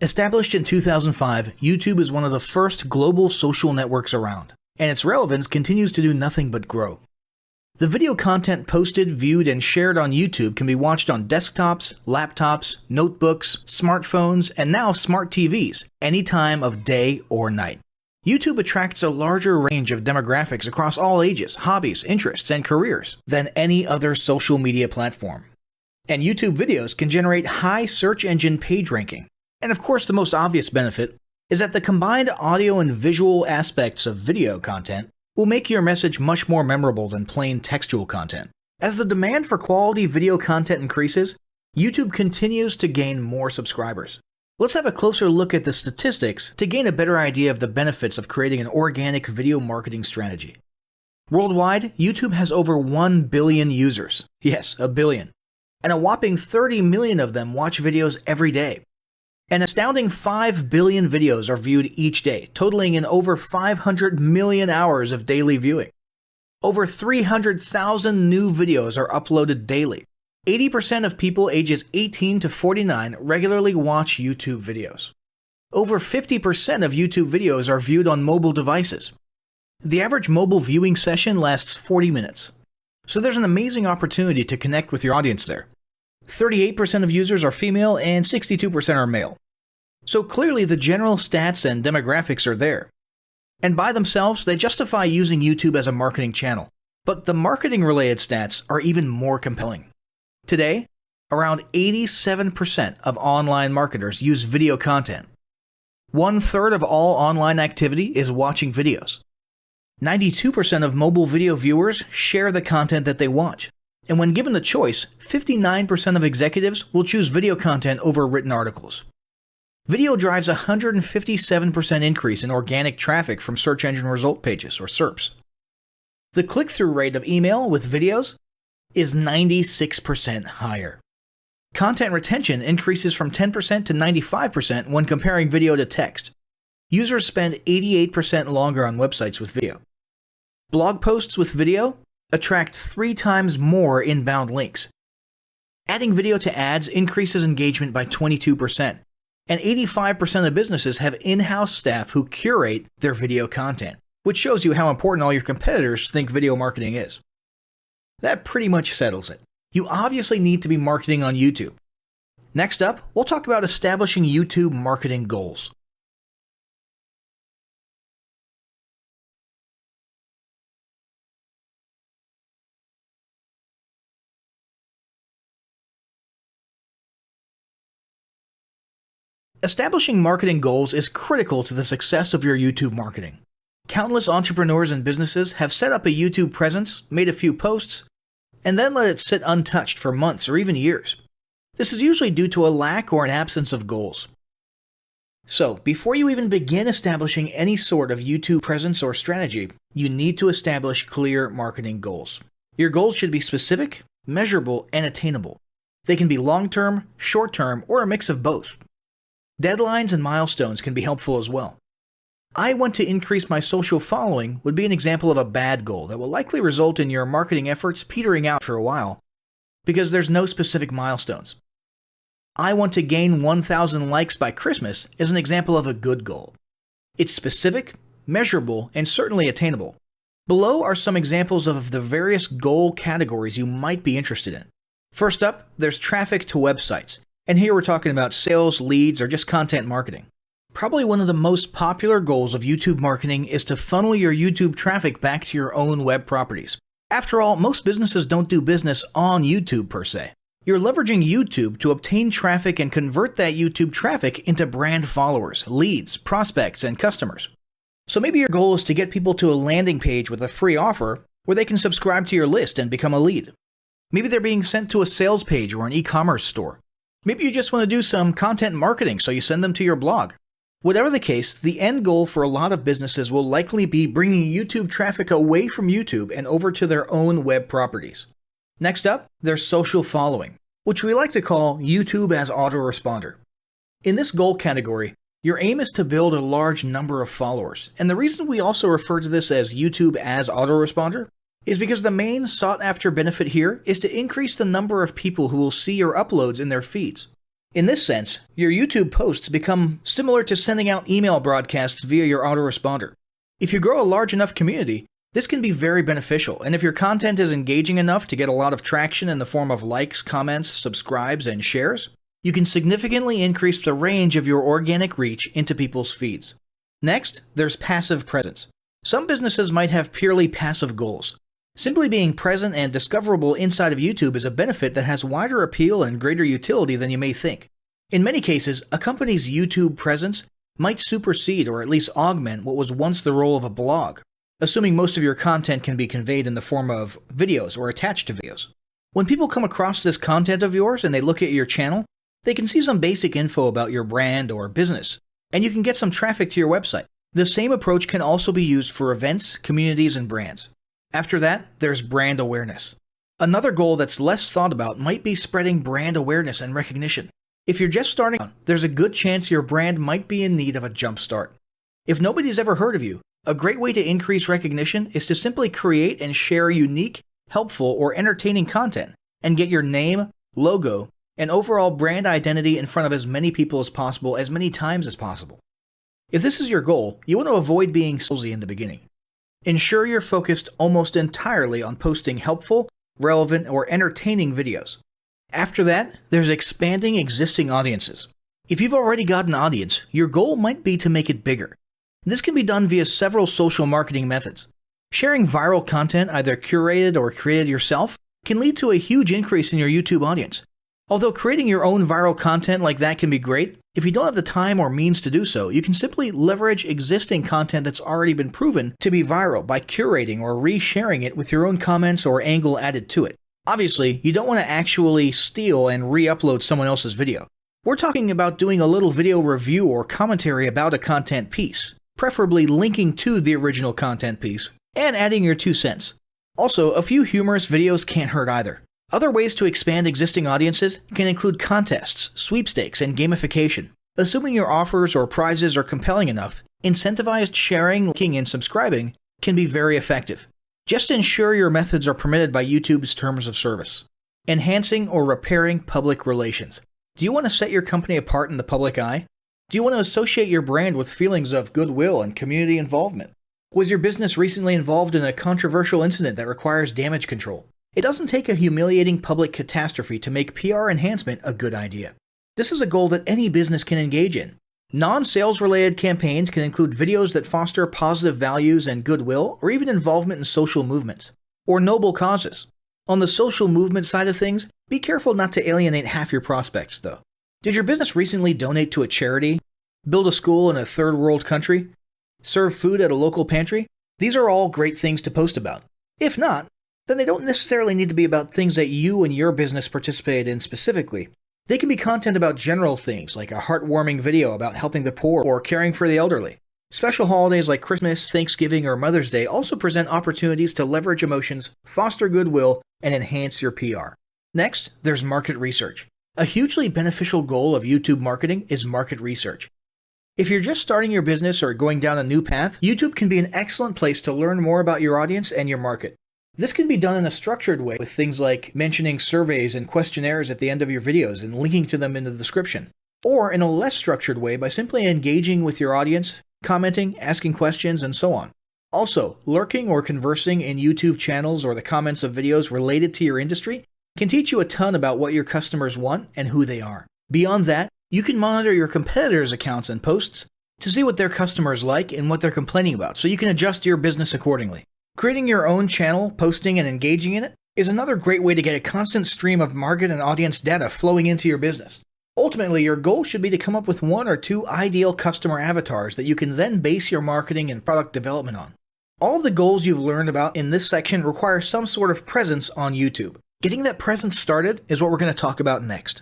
Established in 2005, YouTube is one of the first global social networks around, and its relevance continues to do nothing but grow. The video content posted, viewed, and shared on YouTube can be watched on desktops, laptops, notebooks, smartphones, and now smart TVs, any time of day or night. YouTube attracts a larger range of demographics across all ages, hobbies, interests, and careers than any other social media platform. And YouTube videos can generate high search engine page ranking. And of course, the most obvious benefit is that the combined audio and visual aspects of video content will make your message much more memorable than plain textual content. As the demand for quality video content increases, YouTube continues to gain more subscribers. Let's have a closer look at the statistics to gain a better idea of the benefits of creating an organic video marketing strategy. Worldwide, YouTube has over 1 billion users. Yes, a billion. And a whopping 30 million of them watch videos every day. An astounding 5 billion videos are viewed each day, totaling in over 500 million hours of daily viewing. Over 300,000 new videos are uploaded daily. 80% of people ages 18 to 49 regularly watch YouTube videos. Over 50% of YouTube videos are viewed on mobile devices. The average mobile viewing session lasts 40 minutes. So there's an amazing opportunity to connect with your audience there. 38% of users are female and 62% are male. So clearly the general stats and demographics are there. And by themselves, they justify using YouTube as a marketing channel. But the marketing-related stats are even more compelling. Today, around 87% of online marketers use video content. 1/3 of all online activity is watching videos. 92% of mobile video viewers share the content that they watch. And when given the choice, 59% of executives will choose video content over written articles. Video drives a 157% increase in organic traffic from search engine result pages, or SERPs. The click-through rate of email with videos is 96% higher. Content retention increases from 10% to 95% when comparing video to text. Users spend 88% longer on websites with video. Blog posts with video attract 3 times more inbound links. Adding video to ads increases engagement by 22%, and 85% of businesses have in-house staff who curate their video content, which shows you how important all your competitors think video marketing is. That pretty much settles it. You obviously need to be marketing on YouTube. Next up, we'll talk about establishing YouTube marketing goals. Establishing marketing goals is critical to the success of your YouTube marketing. Countless entrepreneurs and businesses have set up a YouTube presence, made a few posts, and then let it sit untouched for months or even years. This is usually due to a lack or an absence of goals. So, before you even begin establishing any sort of YouTube presence or strategy, you need to establish clear marketing goals. Your goals should be specific, measurable, and attainable. They can be long-term, short-term, or a mix of both. Deadlines and milestones can be helpful as well. I want to increase my social following would be an example of a bad goal that will likely result in your marketing efforts petering out for a while because there's no specific milestones. I want to gain 1,000 likes by Christmas is an example of a good goal. It's specific, measurable, and certainly attainable. Below are some examples of the various goal categories you might be interested in. First up, there's traffic to websites. And here we're talking about sales, leads, or just content marketing. Probably one of the most popular goals of YouTube marketing is to funnel your YouTube traffic back to your own web properties. After all, most businesses don't do business on YouTube per se. You're leveraging YouTube to obtain traffic and convert that YouTube traffic into brand followers, leads, prospects, and customers. So maybe your goal is to get people to a landing page with a free offer where they can subscribe to your list and become a lead. Maybe they're being sent to a sales page or an e-commerce store. Maybe you just want to do some content marketing, so you send them to your blog. Whatever the case, the end goal for a lot of businesses will likely be bringing YouTube traffic away from YouTube and over to their own web properties. Next up, there's social following, which we like to call YouTube as autoresponder. In this goal category, your aim is to build a large number of followers, and the reason we also refer to this as YouTube as autoresponder is because the main sought-after benefit here is to increase the number of people who will see your uploads in their feeds. In this sense, your YouTube posts become similar to sending out email broadcasts via your autoresponder. If you grow a large enough community, this can be very beneficial, and if your content is engaging enough to get a lot of traction in the form of likes, comments, subscribes, and shares, you can significantly increase the range of your organic reach into people's feeds. Next, there's passive presence. Some businesses might have purely passive goals. Simply being present and discoverable inside of YouTube is a benefit that has wider appeal and greater utility than you may think. In many cases, a company's YouTube presence might supersede or at least augment what was once the role of a blog, assuming most of your content can be conveyed in the form of videos or attached to videos. When people come across this content of yours and they look at your channel, they can see some basic info about your brand or business, and you can get some traffic to your website. The same approach can also be used for events, communities, and brands. After that, there's brand awareness. Another goal that's less thought about might be spreading brand awareness and recognition. If you're just starting out, there's a good chance your brand might be in need of a jump start. If nobody's ever heard of you, a great way to increase recognition is to simply create and share unique, helpful, or entertaining content and get your name, logo, and overall brand identity in front of as many people as possible as many times as possible. If this is your goal, you want to avoid being salesy in the beginning. Ensure you're focused almost entirely on posting helpful, relevant, or entertaining videos. After that, there's expanding existing audiences. If you've already got an audience, your goal might be to make it bigger. This can be done via several social marketing methods. Sharing viral content, either curated or created yourself, can lead to a huge increase in your YouTube audience. Although creating your own viral content like that can be great, if you don't have the time or means to do so, you can simply leverage existing content that's already been proven to be viral by curating or resharing it with your own comments or angle added to it. Obviously, you don't want to actually steal and re-upload someone else's video. We're talking about doing a little video review or commentary about a content piece, preferably linking to the original content piece, and adding your 2 cents. Also, a few humorous videos can't hurt either. Other ways to expand existing audiences can include contests, sweepstakes, and gamification. Assuming your offers or prizes are compelling enough, incentivized sharing, liking, and subscribing can be very effective. Just ensure your methods are permitted by YouTube's terms of service. Enhancing or repairing public relations. Do you want to set your company apart in the public eye? Do you want to associate your brand with feelings of goodwill and community involvement? Was your business recently involved in a controversial incident that requires damage control? It doesn't take a humiliating public catastrophe to make PR enhancement a good idea. This is a goal that any business can engage in. Non-sales related campaigns can include videos that foster positive values and goodwill, or even involvement in social movements, or noble causes. On the social movement side of things, be careful not to alienate half your prospects, though. Did your business recently donate to a charity? Build a school in a third world country? Serve food at a local pantry? These are all great things to post about. If not, then they don't necessarily need to be about things that you and your business participate in specifically. They can be content about general things, like a heartwarming video about helping the poor or caring for the elderly. Special holidays like Christmas, Thanksgiving, or Mother's Day also present opportunities to leverage emotions, foster goodwill, and enhance your PR. Next, there's market research. A hugely beneficial goal of YouTube marketing is market research. If you're just starting your business or going down a new path, YouTube can be an excellent place to learn more about your audience and your market. This can be done in a structured way with things like mentioning surveys and questionnaires at the end of your videos and linking to them in the description, or in a less structured way by simply engaging with your audience, commenting, asking questions, and so on. Also, lurking or conversing in YouTube channels or the comments of videos related to your industry can teach you a ton about what your customers want and who they are. Beyond that, you can monitor your competitors' accounts and posts to see what their customers like and what they're complaining about, so you can adjust your business accordingly. Creating your own channel, posting, and engaging in it is another great way to get a constant stream of market and audience data flowing into your business. Ultimately, your goal should be to come up with 1 or 2 ideal customer avatars that you can then base your marketing and product development on. All of the goals you've learned about in this section require some sort of presence on YouTube. Getting that presence started is what we're going to talk about next.